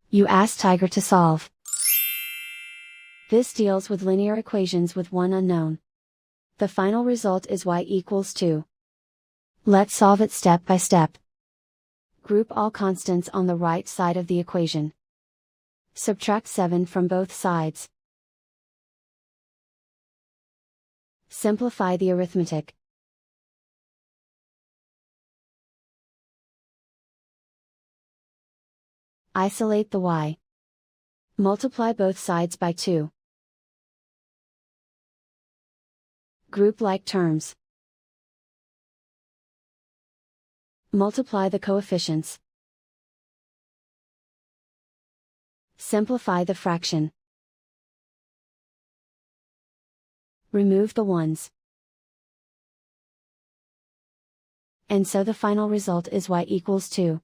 You ask Tiger to solve. This deals with linear equations with one unknown. The final result is y equals 2. Let's solve it step by step. Group all constants on the right side of the equation. Subtract 7 from both sides. Simplify the arithmetic. Isolate the y. Multiply both sides by 2. Group like terms. Multiply the coefficients. Simplify the fraction. Remove the ones. And so the final result is y equals 2.